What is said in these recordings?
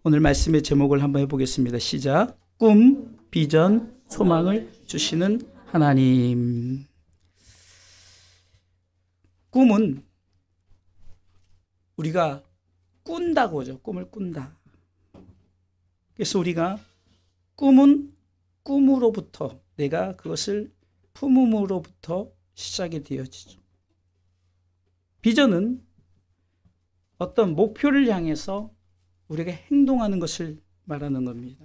오늘 말씀의 제목을 한번 해보겠습니다. 시작. 꿈, 비전, 소망을 주시는 하나님. 꿈은 우리가 꾼다고 하죠. 꿈을 꾼다. 그래서 우리가 꿈은 꿈으로부터, 내가 그것을 품음으로부터 시작이 되어지죠. 비전은 어떤 목표를 향해서 우리가 행동하는 것을 말하는 겁니다.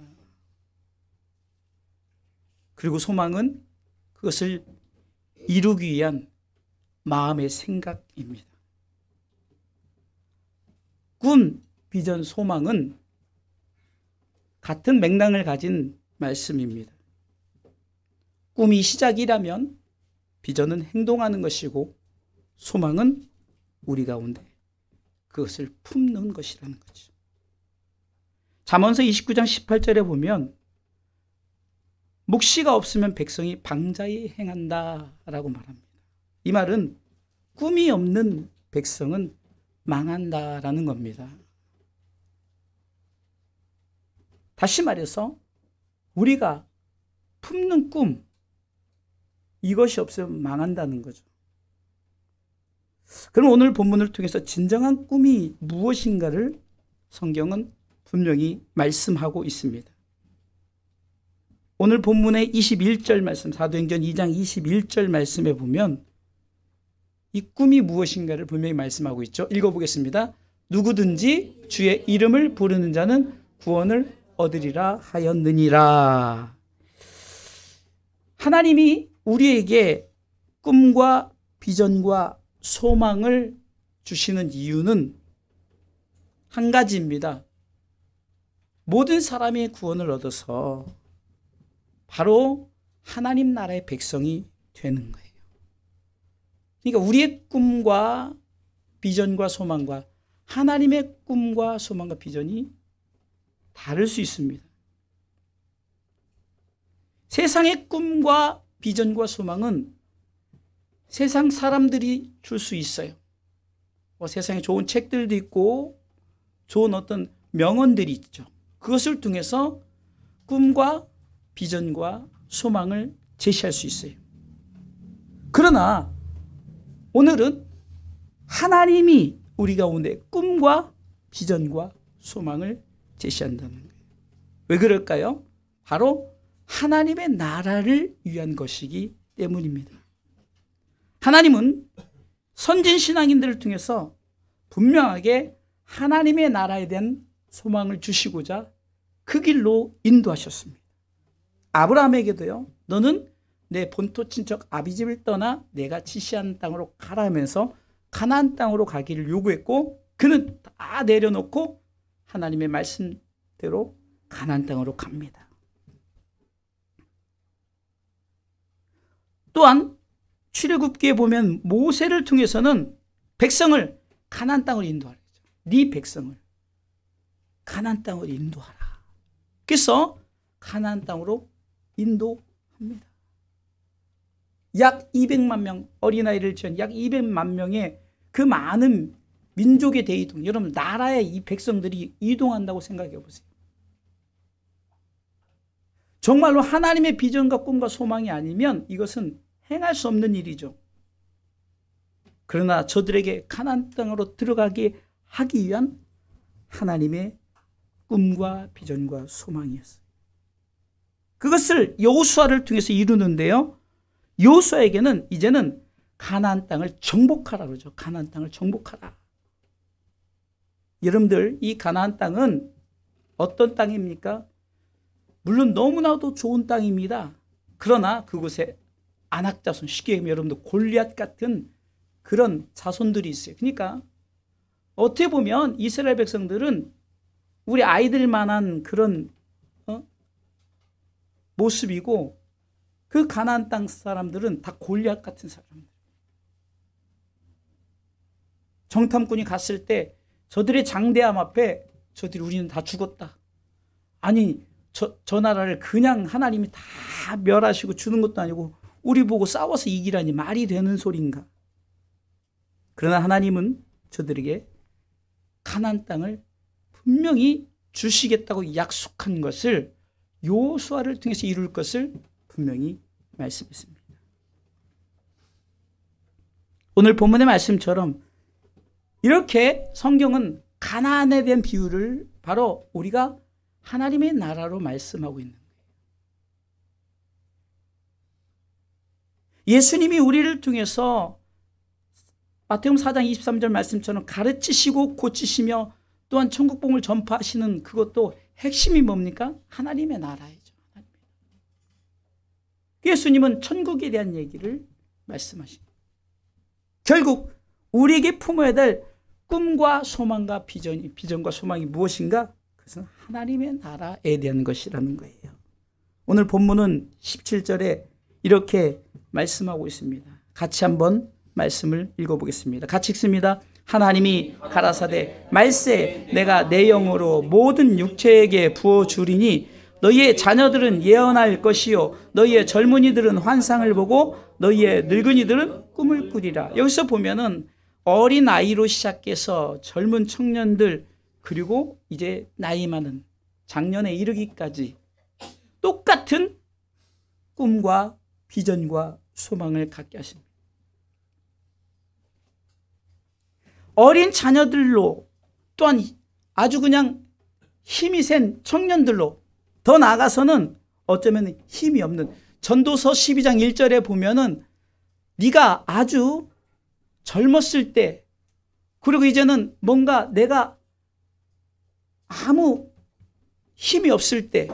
그리고 소망은 그것을 이루기 위한 마음의 생각입니다. 꿈, 비전, 소망은 같은 맥락을 가진 말씀입니다. 꿈이 시작이라면 비전은 행동하는 것이고 소망은 우리 가운데 그것을 품는 것이라는 거죠. 잠언서 29장 18절에 보면 묵시가 없으면 백성이 방자히 행한다라고 말합니다. 이 말은 꿈이 없는 백성은 망한다라는 겁니다. 다시 말해서 우리가 품는 꿈, 이것이 없으면 망한다는 거죠. 그럼 오늘 본문을 통해서 진정한 꿈이 무엇인가를 성경은 분명히 말씀하고 있습니다. 오늘 본문의 21절 말씀, 사도행전 2장 21절 말씀에 보면 이 꿈이 무엇인가를 분명히 말씀하고 있죠. 읽어보겠습니다. 누구든지 주의 이름을 부르는 자는 구원을 얻으리라 하였느니라. 하나님이 우리에게 꿈과 비전과 소망을 주시는 이유는 한 가지입니다. 모든 사람이 구원을 얻어서 바로 하나님 나라의 백성이 되는 거예요. 그러니까 우리의 꿈과 비전과 소망과 하나님의 꿈과 소망과 비전이 다를 수 있습니다. 세상의 꿈과 비전과 소망은 세상 사람들이 줄 수 있어요. 세상에 좋은 책들도 있고 좋은 어떤 명언들이 있죠. 그것을 통해서 꿈과 비전과 소망을 제시할 수 있어요. 그러나 오늘은 하나님이 우리 가운데 꿈과 비전과 소망을 제시한다는 거예요. 왜 그럴까요? 바로 하나님의 나라를 위한 것이기 때문입니다. 하나님은 선진 신앙인들을 통해서 분명하게 하나님의 나라에 대한 소망을 주시고자 그 길로 인도하셨습니다. 아브라함에게도요, 너는 내 본토 친척 아비집을 떠나 내가 지시한 땅으로 가라 하면서 가나안 땅으로 가기를 요구했고 그는 다 내려놓고 하나님의 말씀대로 가나안 땅으로 갑니다. 또한 출애굽기에 보면 모세를 통해서는 백성을 가나안 땅으로 인도하라. 네 백성을 가나안 땅으로 인도하라. 그래서 가나안 땅으로 인도합니다. 약 200만 명, 어린아이를 지은 약 200만 명의 그 많은 민족의 대이동, 여러분 나라의 이 백성들이 이동한다고 생각해 보세요. 정말로 하나님의 비전과 꿈과 소망이 아니면 이것은 행할 수 없는 일이죠. 그러나 저들에게 가나안 땅으로 들어가게 하기 위한 하나님의 꿈과 비전과 소망이었어요. 그것을 여호수아를 통해서 이루는데요. 여호수아에게는 이제는 가나안 땅을 정복하라 그러죠. 가나안 땅을 정복하라. 여러분들 이 가나안 땅은 어떤 땅입니까? 물론 너무나도 좋은 땅입니다. 그러나 그곳에 아낙 자손, 쉽게 얘기하면 여러분들 골리앗 같은 그런 자손들이 있어요. 그러니까 어떻게 보면 이스라엘 백성들은 우리 아이들만한 그런 모습이고 그 가나안 땅 사람들은 다 골리앗 같은 사람들. 정탐꾼이 갔을 때 저들의 장대함 앞에 저들이 우리는 다 죽었다. 아니 저 나라를 그냥 하나님이 다 멸하시고 주는 것도 아니고 우리 보고 싸워서 이기라니 말이 되는 소리인가. 그러나 하나님은 저들에게 가나안 땅을 분명히 주시겠다고 약속한 것을 여호수아를 통해서 이룰 것을 분명히 말씀했습니다. 오늘 본문의 말씀처럼 이렇게 성경은 가나안에 대한 비유를 바로 우리가 하나님의 나라로 말씀하고 있는 거예요. 예수님이 우리를 통해서 마태복음 4장 23절 말씀처럼 가르치시고 고치시며 또한 천국복음을 전파하시는 그것도 핵심이 뭡니까? 하나님의 나라이죠. 예수님은 천국에 대한 얘기를 말씀하십니다. 결국 우리에게 품어야 될 꿈과 소망과 비전과 소망이 무엇인가? 그것은 하나님의 나라에 대한 것이라는 거예요. 오늘 본문은 17절에 이렇게 말씀하고 있습니다. 같이 한번 말씀을 읽어보겠습니다. 같이 읽습니다. 하나님이 가라사대 말세 내가 내 영으로 모든 육체에게 부어주리니 너희의 자녀들은 예언할 것이요 너희의 젊은이들은 환상을 보고 너희의 늙은이들은 꿈을 꾸리라. 여기서 보면은 어린 아이로 시작해서 젊은 청년들 그리고 이제 나이 많은 장년에 이르기까지 똑같은 꿈과 비전과 소망을 갖게 하십니다. 어린 자녀들로 또한 아주 그냥 힘이 센 청년들로 더 나아가서는 어쩌면 힘이 없는 전도서 12장 1절에 보면은 네가 아주 젊었을 때 그리고 이제는 뭔가 내가 아무 힘이 없을 때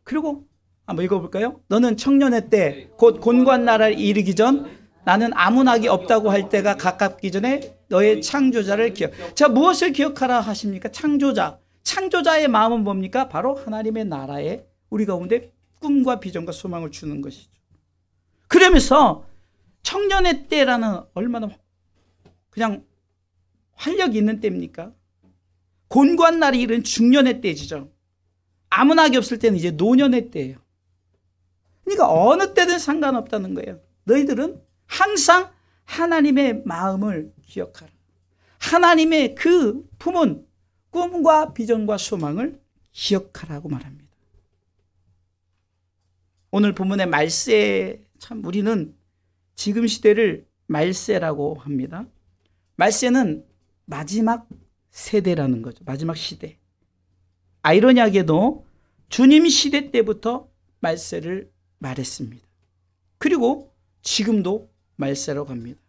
그리고 한번 읽어볼까요? 너는 청년의 때 곧 곤고한 나라를 이르기 전 나는 아무 낙이 없다고 할 때가 가깝기 전에 너의 창조자를 기억. 자, 무엇을 기억하라 하십니까? 창조자. 창조자의 마음은 뭡니까? 바로 하나님의 나라에 우리 가운데 꿈과 비전과 소망을 주는 것이죠. 그러면서 청년의 때라는 얼마나 그냥 활력이 있는 때입니까? 곤고한 날이 이른 중년의 때지죠. 아무 낙이 없을 때는 이제 노년의 때예요. 그러니까 어느 때든 상관없다는 거예요. 너희들은 항상 하나님의 마음을 기억하라. 하나님의 그 품은 꿈과 비전과 소망을 기억하라고 말합니다. 오늘 본문의 말세, 참 우리는 지금 시대를 말세라고 합니다. 말세는 마지막 세대라는 거죠. 마지막 시대. 아이러니하게도 주님 시대 때부터 말세를 말했습니다. 그리고 지금도 말세라고 합니다.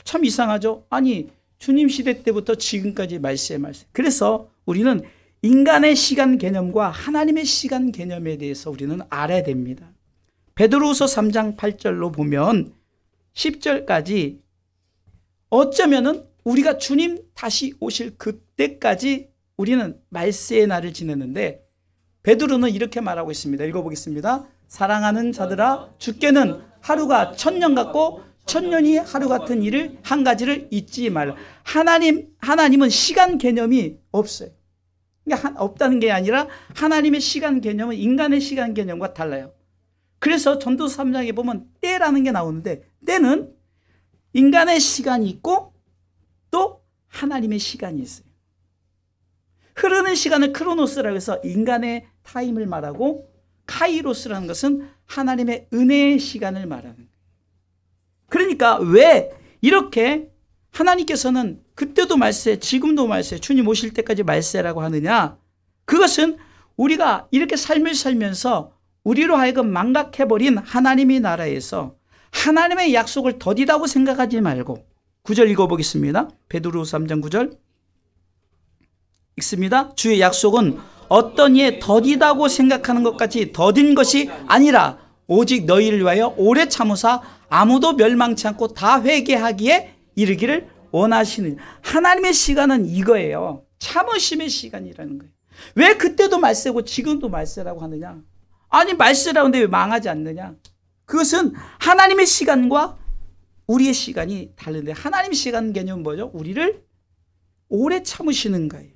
참 이상하죠? 아니 주님 시대 때부터 지금까지 말세. 그래서 우리는 인간의 시간 개념과 하나님의 시간 개념에 대해서 우리는 알아야 됩니다. 베드로후서 3장 8절로 보면 10절까지 어쩌면은 우리가 주님 다시 오실 그때까지 우리는 말세의 날을 지내는데 베드로는 이렇게 말하고 있습니다. 읽어보겠습니다. 사랑하는 자들아 주께는 하루가 1000년 같고 1000년이 하루 같은 일을 한 가지를 잊지 말라. 하나님은 시간 개념이 없어요. 그러니까 없다는 게 아니라 하나님의 시간 개념은 인간의 시간 개념과 달라요. 그래서 전도서 3장에 보면 때라는 게 나오는데 때는 인간의 시간이 있고 또 하나님의 시간이 있어요. 흐르는 시간을 크로노스라고 해서 인간의 타임을 말하고 카이로스라는 것은 하나님의 은혜의 시간을 말하는 거예요. 그러니까 왜 이렇게 하나님께서는 그때도 말세, 지금도 말세, 주님 오실 때까지 말세라고 하느냐? 그것은 우리가 이렇게 삶을 살면서 우리로 하여금 망각해버린 하나님의 나라에서 하나님의 약속을 더디다고 생각하지 말고 9절 읽어보겠습니다. 베드로후서 3장 9절 읽습니다. 주의 약속은 어떤 이에 더디다고 생각하는 것 같이 더딘 것이 아니라 오직 너희를 위하여 오래 참으사 아무도 멸망치 않고 다 회개하기에 이르기를 원하시는 하나님의 시간은 이거예요. 참으심의 시간이라는 거예요. 왜 그때도 말세고 지금도 말세라고 하느냐? 아니 말세라는데 왜 망하지 않느냐? 그것은 하나님의 시간과 우리의 시간이 다른데 하나님의 시간 개념은 뭐죠? 우리를 오래 참으시는 거예요.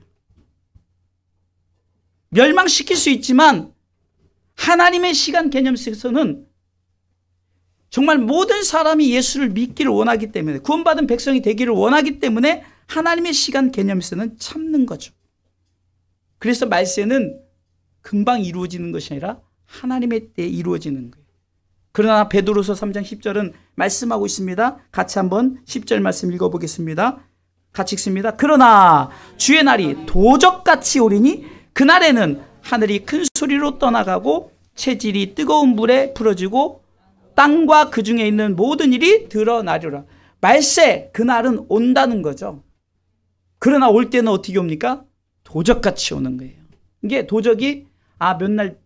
멸망시킬 수 있지만 하나님의 시간 개념 속에서는 정말 모든 사람이 예수를 믿기를 원하기 때문에 구원받은 백성이 되기를 원하기 때문에 하나님의 시간 개념에서는 참는 거죠. 그래서 말세는 금방 이루어지는 것이 아니라 하나님의 때에 이루어지는 거예요. 그러나 베드로서 3장 10절은 말씀하고 있습니다. 같이 한번 10절 말씀 읽어보겠습니다. 같이 읽습니다. 그러나 주의 날이 도적같이 오리니 그날에는 하늘이 큰 소리로 떠나가고 체질이 뜨거운 불에 풀어지고 땅과 그 중에 있는 모든 일이 드러나리라. 말세, 그날은 온다는 거죠. 그러나 올 때는 어떻게 옵니까? 도적같이 오는 거예요. 이게 도적이 몇 날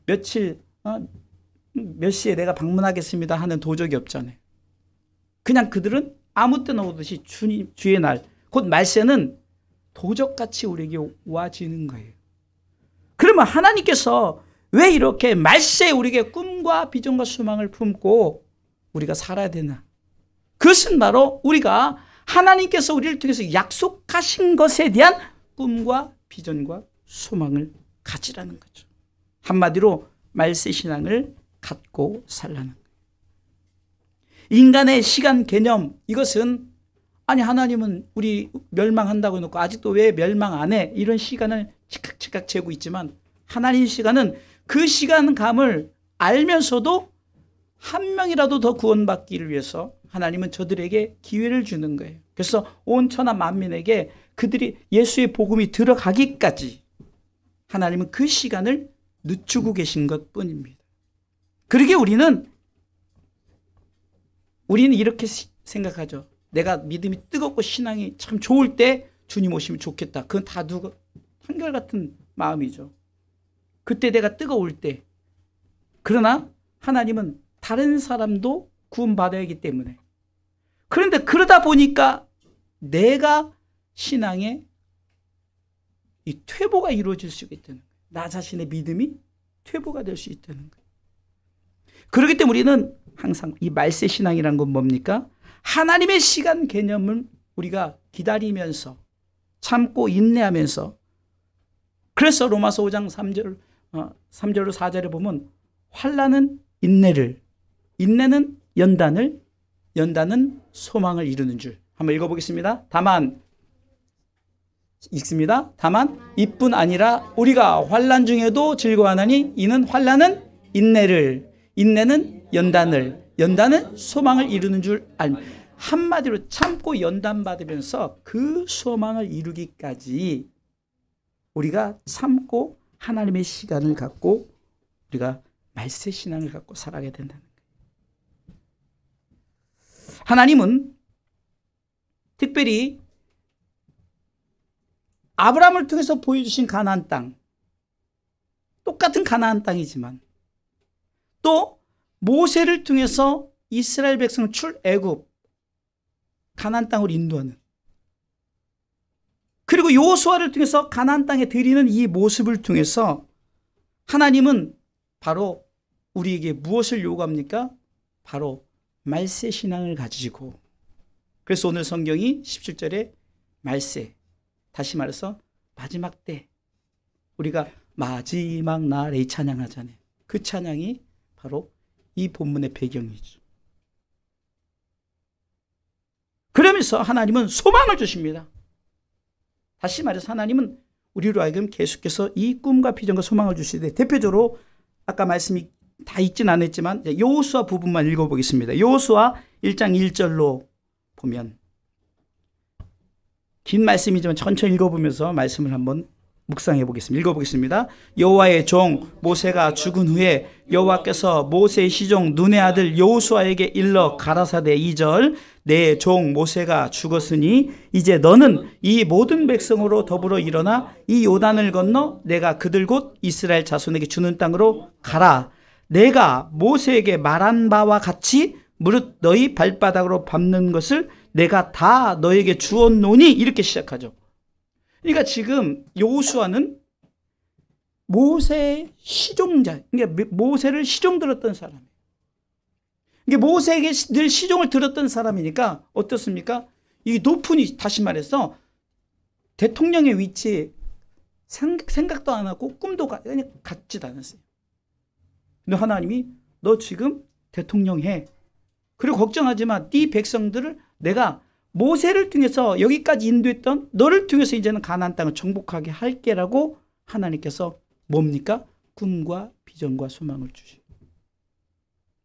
며칠 몇 시에 내가 방문하겠습니다 하는 도적이 없잖아요. 그냥 그들은 아무 때나 오듯이 주의 날, 곧 말세는 도적같이 우리에게 와지는 거예요. 그러면 하나님께서 왜 이렇게 말세에 우리에게 꿈과 비전과 소망을 품고 우리가 살아야 되나? 그것은 바로 우리가 하나님께서 우리를 통해서 약속하신 것에 대한 꿈과 비전과 소망을 가지라는 거죠. 한마디로 말세 신앙을 갖고 살라는 거예요. 인간의 시간 개념, 이것은 아니 하나님은 우리 멸망한다고 해놓고 아직도 왜 멸망 안 해? 이런 시간을 치깍치깍 재고 있지만 하나님 시간은 그 시간감을 알면서도 한 명이라도 더 구원받기를 위해서 하나님은 저들에게 기회를 주는 거예요. 그래서 온 천하 만민에게 그들이 예수의 복음이 들어가기까지 하나님은 그 시간을 늦추고 계신 것뿐입니다. 그러기에 우리는 이렇게 생각하죠. 내가 믿음이 뜨겁고 신앙이 참 좋을 때 주님 오시면 좋겠다. 그건 다 한결같은 마음이죠. 그때 내가 뜨거울 때. 그러나 하나님은 다른 사람도 구원받아야 하기 때문에. 그런데 그러다 보니까 내가 신앙에 이 퇴보가 이루어질 수 있다는 거예요. 나 자신의 믿음이 퇴보가 될 수 있다는 거예요. 그렇기 때문에 우리는 항상 이 말세 신앙이라는 건 뭡니까? 하나님의 시간 개념을 우리가 기다리면서 참고 인내하면서, 그래서 로마서 5장 3절로 4절에 보면 환난은 인내를, 인내는 연단을, 연단은 소망을 이루는 줄. 한번 읽어보겠습니다. 다만 읽습니다. 다만 이뿐 아니라 우리가 환난 중에도 즐거워하나니 이는 환난은 인내를, 인내는 연단을, 연단은 소망을 이루는 줄 알며. 한마디로 참고 연단받으면서 그 소망을 이루기까지 우리가 참고 하나님의 시간을 갖고 우리가 말세 신앙을 갖고 살아가야 된다는 거예요. 하나님은 특별히 아브라함을 통해서 보여주신 가나안 땅, 똑같은 가나안 땅이지만 또 모세를 통해서 이스라엘 백성 출애굽 가나안 땅으로 인도하는, 그리고 여호수아를 통해서 가나안 땅에 들이는 이 모습을 통해서 하나님은 바로 우리에게 무엇을 요구합니까? 바로 말세 신앙을 가지고. 그래서 오늘 성경이 17절에 말세, 다시 말해서 마지막 때, 우리가 마지막 날에 이 찬양하잖아요. 그 찬양이 바로 이 본문의 배경이죠. 그러면서 하나님은 소망을 주십니다. 다시 말해서 하나님은 우리로 하여금 계속해서 이 꿈과 비전과 소망을 주시되, 대표적으로 아까 말씀이 다 읽진 않았지만 여호수아 부분만 읽어보겠습니다. 여호수아 1장 1절로 보면, 긴 말씀이지만 천천히 읽어보면서 말씀을 한번 묵상해 보겠습니다. 읽어보겠습니다. 여호와의 종 모세가 죽은 후에 여호와께서 모세의 시종 눈의 아들 여호수아에게 일러 가라사대 2절, 내 종 모세가 죽었으니 이제 너는 이 모든 백성으로 더불어 일어나 이 요단을 건너 내가 그들 곧 이스라엘 자손에게 주는 땅으로 가라. 내가 모세에게 말한 바와 같이 무릇 너희 발바닥으로 밟는 것을 내가 다 너에게 주었노니, 이렇게 시작하죠. 그러니까 지금 여호수아는 모세의 시종자, 그러니까 모세를 시종 들었던 사람이에요. 그러니까 모세에게 늘 시종을 들었던 사람이니까 어떻습니까? 이 높은, 다시 말해서 대통령의 위치에 생각도 안 하고 꿈도 그냥 갖지도 않았어요. 근데 하나님이 너 지금 대통령 해. 그리고 걱정하지 마. 네 백성들을 내가 모세를 통해서 여기까지 인도했던 너를 통해서 이제는 가나안 땅을 정복하게 할게라고 하나님께서 뭡니까? 꿈과 비전과 소망을 주시고.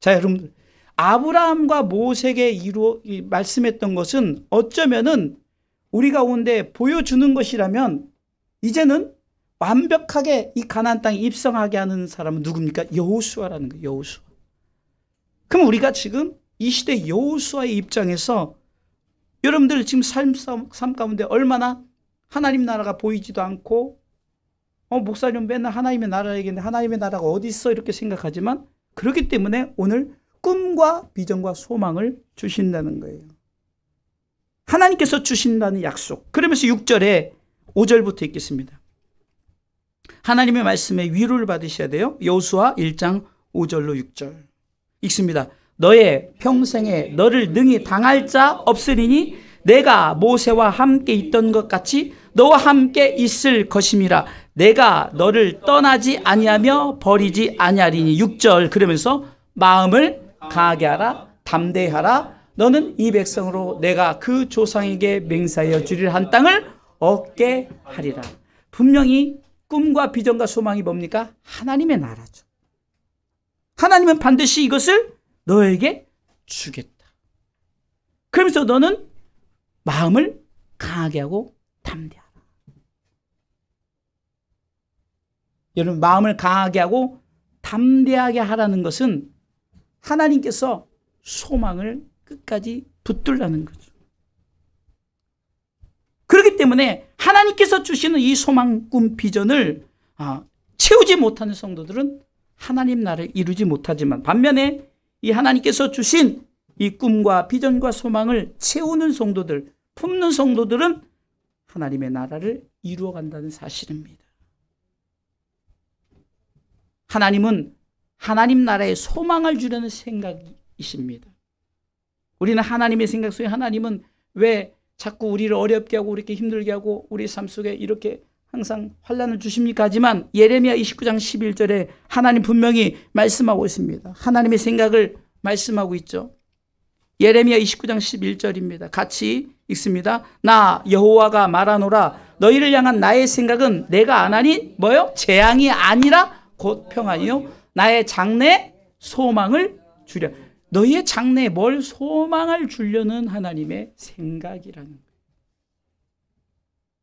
자, 여러분들, 아브라함과 모세에게 말씀했던 것은 어쩌면은 우리 가운데 보여주는 것이라면 이제는 완벽하게 이 가나안 땅에 입성하게 하는 사람은 누굽니까? 여호수아라는 거예요. 여호수아. 그럼 우리가 지금 이 시대 여호수아의 입장에서 여러분들 지금 삶 가운데 얼마나 하나님 나라가 보이지도 않고 목사님 맨날 하나님의 나라 얘기했는데 하나님의 나라가 어디 있어 이렇게 생각하지만 그렇기 때문에 오늘 꿈과 비전과 소망을 주신다는 거예요. 하나님께서 주신다는 약속. 그러면서 6절에 5절부터 읽겠습니다. 하나님의 말씀에 위로를 받으셔야 돼요. 여호수아 1장 5절로 6절 읽습니다. 너의 평생에 너를 능히 당할 자 없으리니 내가 모세와 함께 있던 것 같이 너와 함께 있을 것임이라. 내가 너를 떠나지 아니하며 버리지 아니하리니. 6절 그러면서 마음을 강하게 하라, 담대하라. 너는 이 백성으로 내가 그 조상에게 맹세하여 주리라 한 땅을 얻게 하리라. 분명히 꿈과 비전과 소망이 뭡니까? 하나님의 나라죠. 하나님은 반드시 이것을 너에게 주겠다. 그러면서 너는 마음을 강하게 하고 담대하라. 여러분, 마음을 강하게 하고 담대하게 하라는 것은 하나님께서 소망을 끝까지 붙들라는 거죠. 그렇기 때문에 하나님께서 주시는 이 소망, 꿈, 비전을 채우지 못하는 성도들은 하나님 나라를 이루지 못하지만 반면에 이 하나님께서 주신 이 꿈과 비전과 소망을 채우는 성도들, 품는 성도들은 하나님의 나라를 이루어간다는 사실입니다. 하나님은 하나님 나라에 소망을 주려는 생각이십니다. 우리는 하나님의 생각 속에 하나님은 왜 자꾸 우리를 어렵게 하고 이렇게 힘들게 하고 우리 삶 속에 이렇게 항상 환난을 주십니까? 하지만 예레미야 29장 11절에 하나님 분명히 말씀하고 있습니다. 하나님의 생각을 말씀하고 있죠. 예레미야 29장 11절입니다. 같이 읽습니다. 나 여호와가 말하노라. 너희를 향한 나의 생각은 내가 안 하니 뭐요? 재앙이 아니라 곧 평안이요. 나의 장래에 소망을 주려. 너희의 장래에 뭘 소망을 주려는 하나님의 생각이라는 거예요.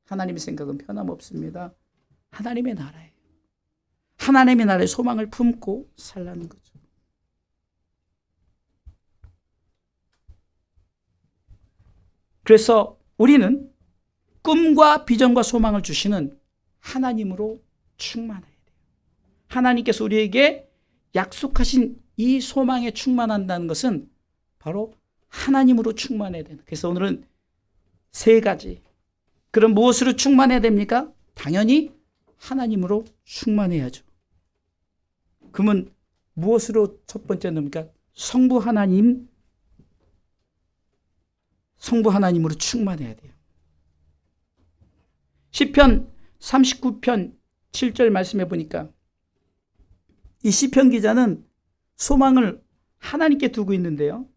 하나님의 생각은 변함없습니다. 하나님의 나라예요. 하나님의 나라의 소망을 품고 살라는 거죠. 그래서 우리는 꿈과 비전과 소망을 주시는 하나님으로 충만해야 돼요. 하나님께서 우리에게 약속하신 이 소망에 충만한다는 것은 바로 하나님으로 충만해야 돼요. 그래서 오늘은 세 가지. 그럼 무엇으로 충만해야 됩니까? 당연히 하나님으로 충만해야죠. 그러면 무엇으로 첫 번째 뭡니까? 성부 하나님으로 충만해야 돼요. 시편 39편 7절 말씀해 보니까 이 시편 기자는 소망을 하나님께 두고 있는데요.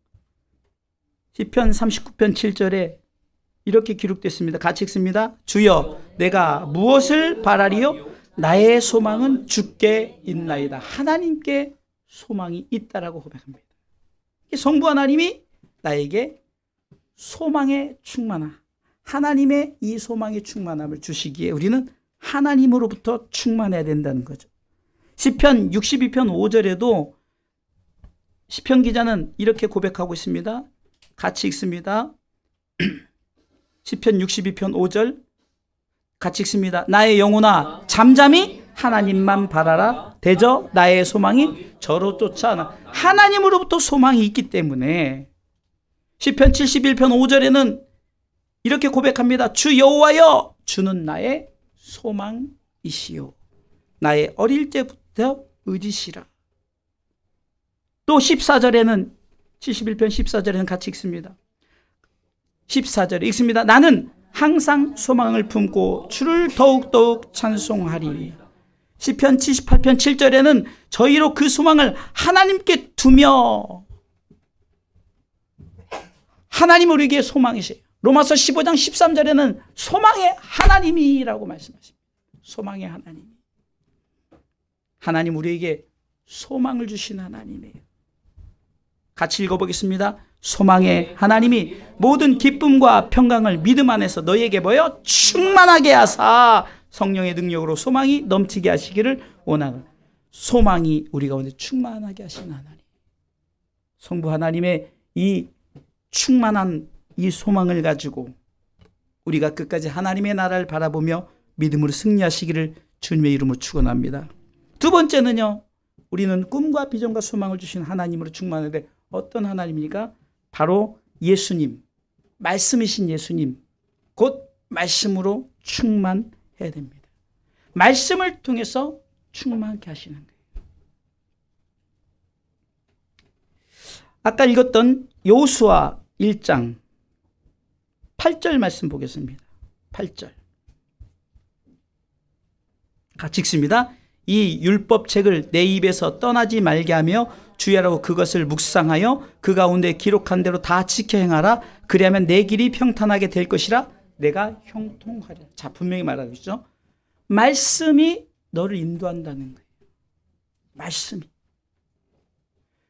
시편 39편 7절에 이렇게 기록됐습니다. 같이 읽습니다. 주여 내가 무엇을 바라리요? 나의 소망은 주께 있나이다. 하나님께 소망이 있다라고 고백합니다. 성부 하나님이 나에게 소망의 충만함, 하나님의 이 소망의 충만함을 주시기에 우리는 하나님으로부터 충만해야 된다는 거죠. 시편 62편 5절에도 시편 기자는 이렇게 고백하고 있습니다. 같이 읽습니다. 시편 62편 5절 같이 읽습니다. 나의 영혼아 잠잠히 하나님만 바라라. 대저 나의 소망이 저로 쫓아나. 하나님으로부터 소망이 있기 때문에 시편 71편 5절에는 이렇게 고백합니다. 주 여호와여 주는 나의 소망이시요 나의 어릴 때부터 의지시라. 또 14절에는 71편 14절에는 같이 읽습니다. 14절에 읽습니다. 나는 항상 소망을 품고 주를 더욱더욱 찬송하리. 시편 78편 7절에는 저희로 그 소망을 하나님께 두며 하나님 우리에게 소망이세요. 로마서 15장 13절에는 소망의 하나님이라고 말씀하십니다. 소망의 하나님. 하나님 우리에게 소망을 주신 하나님이에요. 같이 읽어보겠습니다. 소망의 하나님이 모든 기쁨과 평강을 믿음 안에서 너희에게 뭐요? 충만하게 하사 성령의 능력으로 소망이 넘치게 하시기를 원하는, 소망이 우리 가운데 충만하게 하신 하나님. 성부 하나님의 이 충만한 이 소망을 가지고 우리가 끝까지 하나님의 나라를 바라보며 믿음으로 승리하시기를 주님의 이름으로 축원합니다. 두 번째는요, 우리는 꿈과 비전과 소망을 주신 하나님으로 충만한데, 어떤 하나님입니까? 바로 예수님, 말씀이신 예수님, 곧 말씀으로 충만해야 됩니다. 말씀을 통해서 충만케 하시는 거예요. 아까 읽었던 여호수아 1장 8절 말씀 보겠습니다. 8절 같이 읽습니다. 이 율법책을 내 입에서 떠나지 말게 하며 주야라고 그것을 묵상하여 그 가운데 기록한 대로 다 지켜 행하라. 그리하면 내 길이 평탄하게 될 것이라. 내가 형통하리라. 자, 분명히 말하고 있죠. 말씀이 너를 인도한다는 거예요. 말씀이.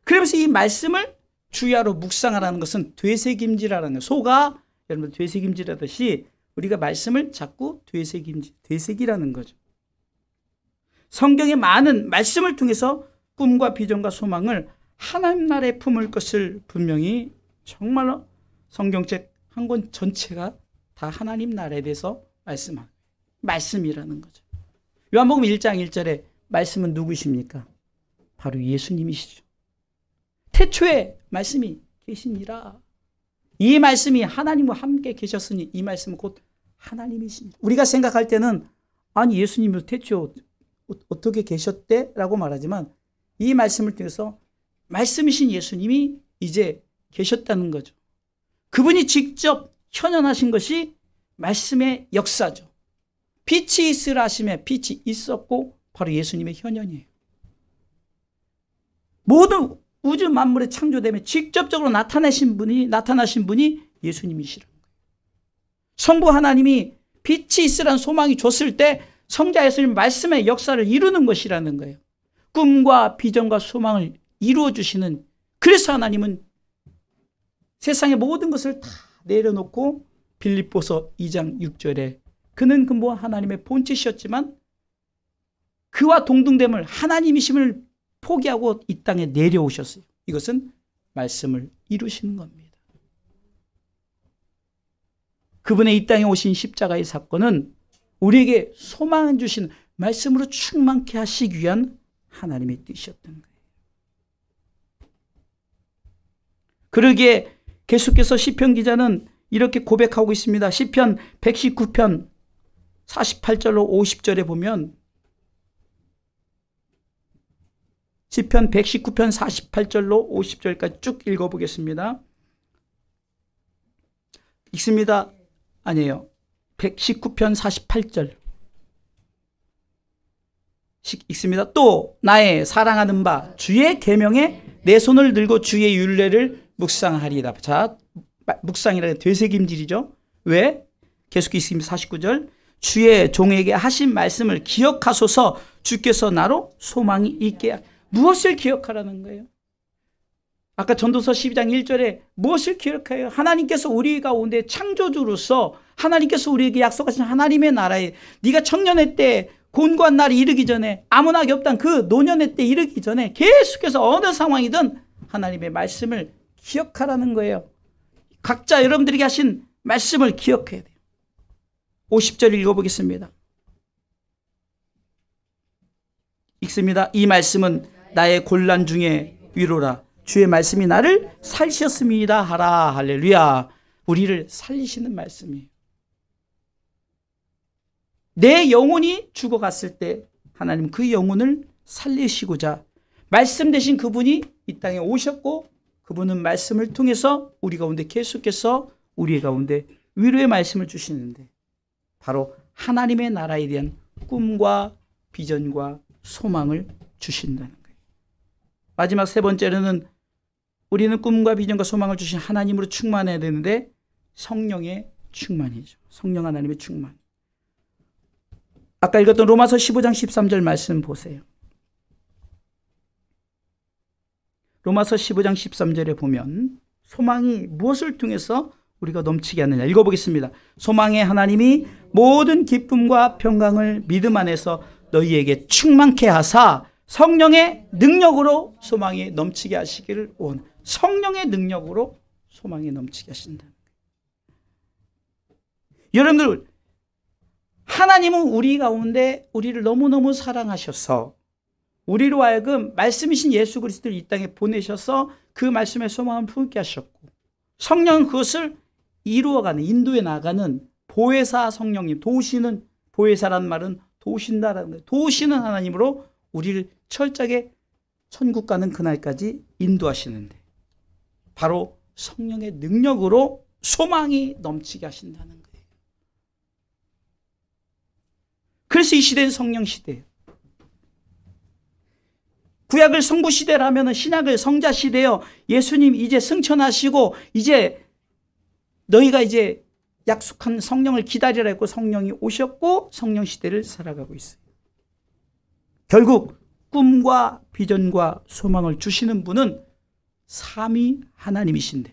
그러면서 이 말씀을 주야로 묵상하라는 것은 되새김질하라는 거예요. 소가 여러분 되새김질하듯이 우리가 말씀을 자꾸 되새기라는 거죠. 성경의 많은 말씀을 통해서 꿈과 비전과 소망을 하나님 나라에 품을 것을 분명히 정말로 성경책 한 권 전체가 다 하나님 나라에 대해서 말씀이라는 거죠. 요한복음 1장 1절에 말씀은 누구십니까? 바로 예수님이시죠. 태초에 말씀이 계시니라. 이 말씀이 하나님과 함께 계셨으니 이 말씀은 곧 하나님이십니다. 우리가 생각할 때는 아니 예수님이 태초 어떻게 계셨대? 라고 말하지만 이 말씀을 통해서 말씀이신 예수님이 이제 계셨다는 거죠. 그분이 직접 현현하신 것이 말씀의 역사죠. 빛이 있으라 하심에 빛이 있었고 바로 예수님의 현현이에요. 모든 우주 만물의 창조됨에 직접적으로 나타나신 분이 예수님이시라는 거예요. 성부 하나님이 빛이 있으라는 소망이 줬을 때 성자 예수님 말씀의 역사를 이루는 것이라는 거예요. 꿈과 비전과 소망을 이루어 주시는, 그래서 하나님은 세상의 모든 것을 다 내려놓고 빌립보서 2장 6절에 그는 근본 하나님의 본체셨지만 그와 동등됨을 하나님이심을 포기하고 이 땅에 내려오셨어요. 이것은 말씀을 이루시는 겁니다. 그분의 이 땅에 오신 십자가의 사건은 우리에게 소망을 주신 말씀으로 충만케 하시기 위한 하나님의 뜻이었던 거예요. 그러기에 계속해서 시편 기자는 이렇게 고백하고 있습니다. 시편 119편 48절로 50절에 보면 시편 119편 48절로 50절까지 쭉 읽어보겠습니다. 읽습니다. 아니에요. 119편 48절 읽습니다. 또 나의 사랑하는 바 주의 계명에 내 손을 들고 주의 율례를 묵상하리이다. 자, 묵상이라는 되새김질이죠. 왜? 계속 있습니다. 49절 주의 종에게 하신 말씀을 기억하소서. 주께서 나로 소망이 있게. 무엇을 기억하라는 거예요? 아까 전도서 12장 1절에 무엇을 기억해요? 하나님께서 우리 가운데 창조주로서 하나님께서 우리에게 약속하신 하나님의 나라에 네가 청년의 때 곤고한 날이 이르기 전에 아무나 없던 그 노년의 때 이르기 전에 계속해서 어느 상황이든 하나님의 말씀을 기억하라는 거예요. 각자 여러분들에게 하신 말씀을 기억해야 돼요. 50절 읽어보겠습니다. 읽습니다. 이 말씀은 나의 곤란 중에 위로라. 주의 말씀이 나를 살리셨습니다 하라. 할렐루야. 우리를 살리시는 말씀이에요. 내 영혼이 죽어갔을 때 하나님 그 영혼을 살리시고자 말씀 되신 그분이 이 땅에 오셨고 그분은 말씀을 통해서 우리 가운데 계속해서 우리 가운데 위로의 말씀을 주시는데 바로 하나님의 나라에 대한 꿈과 비전과 소망을 주신다는 거예요. 마지막 세 번째로는 우리는 꿈과 비전과 소망을 주신 하나님으로 충만해야 되는데 성령의 충만이죠. 성령 하나님의 충만. 아까 읽었던 로마서 15장 13절 말씀 보세요. 로마서 15장 13절에 보면 소망이 무엇을 통해서 우리가 넘치게 하느냐 읽어보겠습니다. 소망의 하나님이 모든 기쁨과 평강을 믿음 안에서 너희에게 충만케 하사 성령의 능력으로 소망이 넘치게 하시기를 원. 성령의 능력으로 소망이 넘치게 하신다. 여러분들, 하나님은 우리 가운데 우리를 너무너무 사랑하셔서 우리로 하여금 말씀이신 예수 그리스도를 이 땅에 보내셔서 그 말씀의 소망을 품게 하셨고, 성령은 그것을 이루어가는, 인도해 나가는 보혜사 성령님, 도우시는, 보혜사라는 말은 도우신다라는 거예요. 도우시는 하나님으로 우리를 철저하게 천국 가는 그날까지 인도하시는데, 바로 성령의 능력으로 소망이 넘치게 하신다는 거예요. 그래서 이 시대는 성령 시대예요. 구약을 성부 시대라면 신약을 성자 시대요. 예수님 이제 승천하시고 이제 너희가 이제 약속한 성령을 기다리라 했고 성령이 오셨고 성령 시대를 살아가고 있어요. 결국 꿈과 비전과 소망을 주시는 분은 삼위 하나님이신데,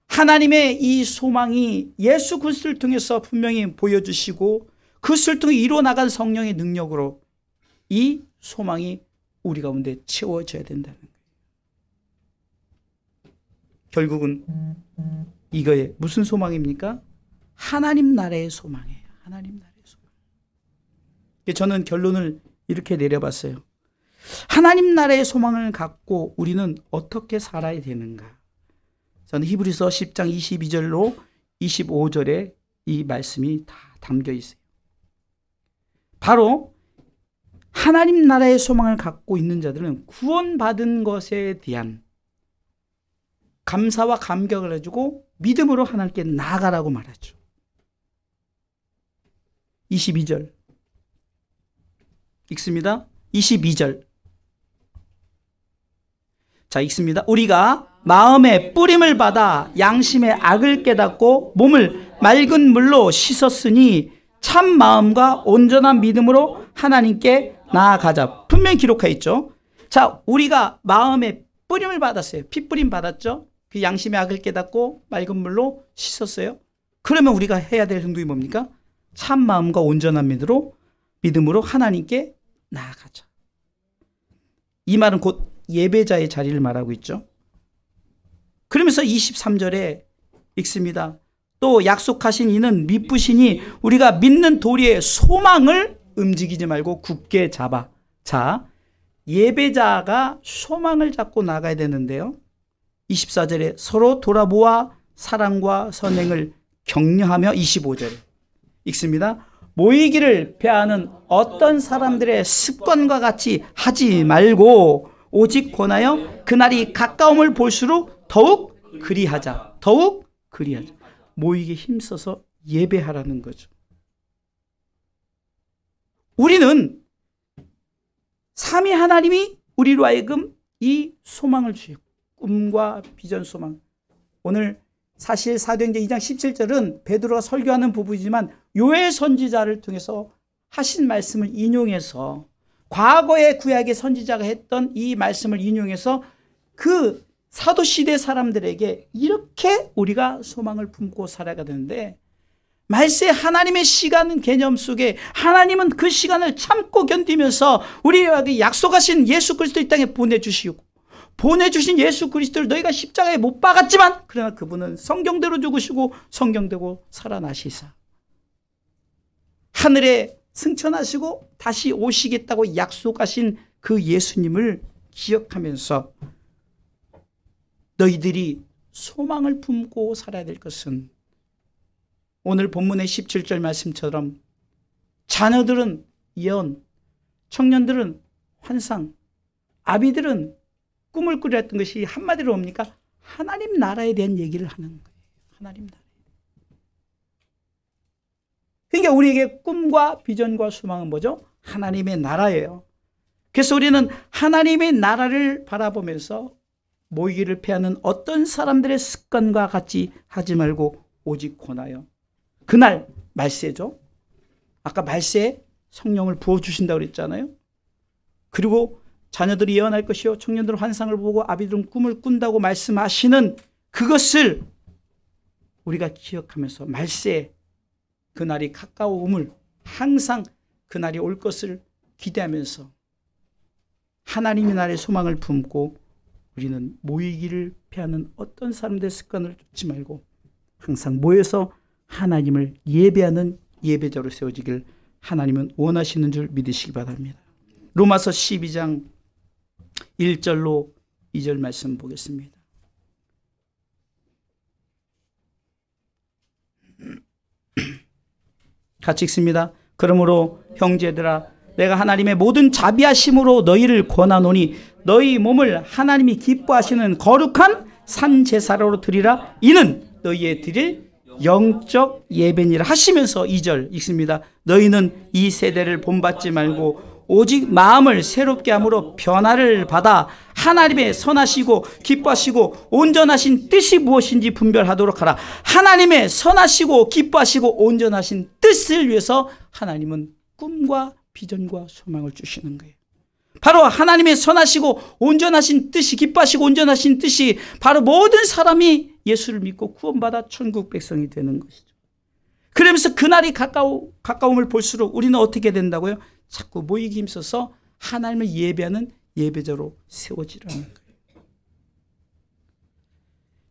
하나님의 이 소망이 예수 그리스도를 통해서 분명히 보여주시고 그것을 통해 이루어나간 성령의 능력으로 이 소망이 우리 가운데 채워져야 된다는 거예요. 결국은 이거에 무슨 소망입니까? 하나님 나라의 소망이에요. 하나님 나라의 소망. 저는 결론을 이렇게 내려봤어요. 하나님 나라의 소망을 갖고 우리는 어떻게 살아야 되는가? 저는 히브리서 10장 22절로 25절에 이 말씀이 다 담겨 있어요. 바로 하나님 나라의 소망을 갖고 있는 자들은 구원받은 것에 대한 감사와 감격을 가지고 믿음으로 하나님께 나아가라고 말하죠. 22절 읽습니다. 22절. 자, 읽습니다. 우리가 마음의 뿌림을 받아 양심의 악을 깨닫고 몸을 맑은 물로 씻었으니 참 마음과 온전한 믿음으로 하나님께 나아가자. 분명히 기록하여 있죠. 자, 우리가 마음의 뿌림을 받았어요. 핏뿌림 받았죠. 그 양심의 악을 깨닫고 맑은 물로 씻었어요. 그러면 우리가 해야 될 행동이 뭡니까? 참 마음과 온전한 믿음으로 하나님께 나아가자. 이 말은 곧 예배자의 자리를 말하고 있죠. 그러면서 23절에 읽습니다. 또 약속하신 이는 미쁘시니 우리가 믿는 도리의 소망을 움직이지 말고 굳게 잡아. 자, 예배자가 소망을 잡고 나가야 되는데요. 24절에 서로 돌아보아 사랑과 선행을 격려하며 25절에 읽습니다. 모이기를 패하는 어떤 사람들의 습관과 같이 하지 말고 오직 권하여 그날이 가까움을 볼수록 더욱 그리하자. 더욱 그리하자. 모이기에 힘써서 예배하라는 거죠. 우리는 삼위 하나님이 우리로 하여금 이 소망을 주시고 꿈과 비전 소망. 오늘 사실 사도행전 2장 17절은 베드로가 설교하는 부분이지만 요엘 선지자를 통해서 하신 말씀을 인용해서 과거의 구약의 선지자가 했던 이 말씀을 인용해서 그 사도시대 사람들에게 이렇게 우리가 소망을 품고 살아가야 되는데, 말세 하나님의 시간 개념 속에 하나님은 그 시간을 참고 견디면서 우리에게 약속하신 예수 그리스도 이 땅에 보내주신 예수 그리스도를 너희가 십자가에 못 박았지만 그러나 그분은 성경대로 죽으시고 성경대로 살아나시사 하늘에 승천하시고 다시 오시겠다고 약속하신 그 예수님을 기억하면서 너희들이 소망을 품고 살아야 될 것은 오늘 본문의 17절 말씀처럼 자녀들은 예언, 청년들은 환상, 아비들은 꿈을 꾸렸던 것이 한마디로 뭡니까? 하나님 나라에 대한 얘기를 하는 거예요. 하나님 나라. 그러니까 우리에게 꿈과 비전과 소망은 뭐죠? 하나님의 나라예요. 그래서 우리는 하나님의 나라를 바라보면서 모이기를 패하는 어떤 사람들의 습관과 같이 하지 말고 오직 권하여. 그날 말세죠. 아까 말세에 성령을 부어주신다고 그랬잖아요. 그리고 자녀들이 예언할 것이요 청년들은 환상을 보고 아비들은 꿈을 꾼다고 말씀하시는 그것을 우리가 기억하면서 말세 그날이 가까움을 항상 그날이 올 것을 기대하면서 하나님의 나라의 소망을 품고 우리는 모이기를 피하는 어떤 사람들의 습관을 쫓지 말고 항상 모여서 하나님을 예배하는 예배자로 세워지길 하나님은 원하시는 줄 믿으시기 바랍니다. 로마서 12장 1절로 2절 말씀 보겠습니다. 같이 읽습니다. 그러므로 형제들아 내가 하나님의 모든 자비하심으로 너희를 권하노니 너희 몸을 하나님이 기뻐하시는 거룩한 산제사로 드리라. 이는 너희의 드릴 영적 예배니라 하시면서 2절 읽습니다. 너희는 이 세대를 본받지 말고 오직 마음을 새롭게 함으로 변화를 받아 하나님의 선하시고 기뻐하시고 온전하신 뜻이 무엇인지 분별하도록 하라. 하나님의 선하시고 기뻐하시고 온전하신 뜻을 위해서 하나님은 꿈과 비전과 소망을 주시는 거예요. 바로 하나님의 선하시고 온전하신 뜻이 기뻐하시고 온전하신 뜻이 바로 모든 사람이 예수를 믿고 구원받아 천국 백성이 되는 것이죠. 그러면서 그날이 가까움을 볼수록 우리는 어떻게 된다고요? 자꾸 모이기 힘써서 하나님을 예배하는 예배자로 세워지라는 거예요.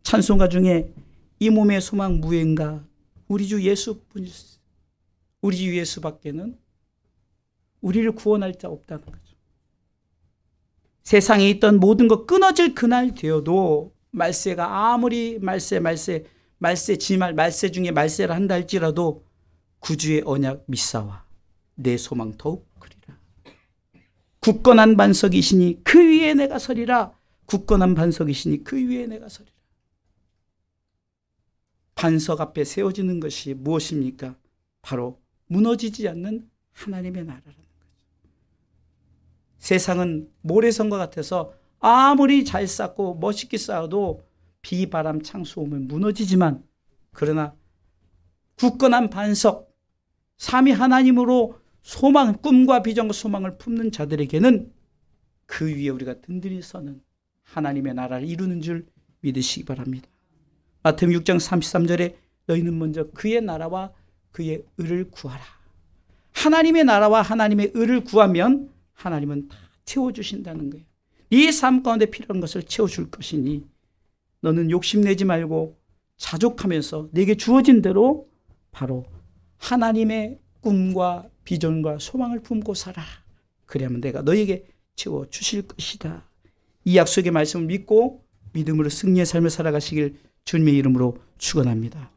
찬송가 중에 이 몸의 소망 무엇인가? 우리 주 예수뿐이었어요. 우리 주 예수밖에는 우리를 구원할 자 없다는 거죠. 세상에 있던 모든 것 끊어질 그날 되어도 말세가 아무리 말세 중에 말세를 한다 할지라도 구주의 언약 믿사와 내 소망 더욱 그리라. 굳건한 반석이시니 그 위에 내가 서리라. 굳건한 반석이시니 그 위에 내가 서리라. 반석 앞에 세워지는 것이 무엇입니까? 바로 무너지지 않는 하나님의 나라라는 거죠. 세상은 모래성과 같아서 아무리 잘 쌓고 멋있게 쌓아도 비바람 창수 오면 무너지지만 그러나 굳건한 반석 삼위 하나님으로 소망, 꿈과 비전과 소망을 품는 자들에게는 그 위에 우리가 든든히 서는 하나님의 나라를 이루는 줄 믿으시기 바랍니다. 마태복음 6장 33절에 너희는 먼저 그의 나라와 그의 의를 구하라. 하나님의 나라와 하나님의 의를 구하면 하나님은 다 채워주신다는 거예요. 네 삶 가운데 필요한 것을 채워줄 것이니 너는 욕심내지 말고 자족하면서 내게 주어진 대로 바로 하나님의 꿈과 비전과 소망을 품고 살아. 그래야만 내가 너에게 채워주실 것이다. 이 약속의 말씀을 믿고 믿음으로 승리의 삶을 살아가시길 주님의 이름으로 축원합니다.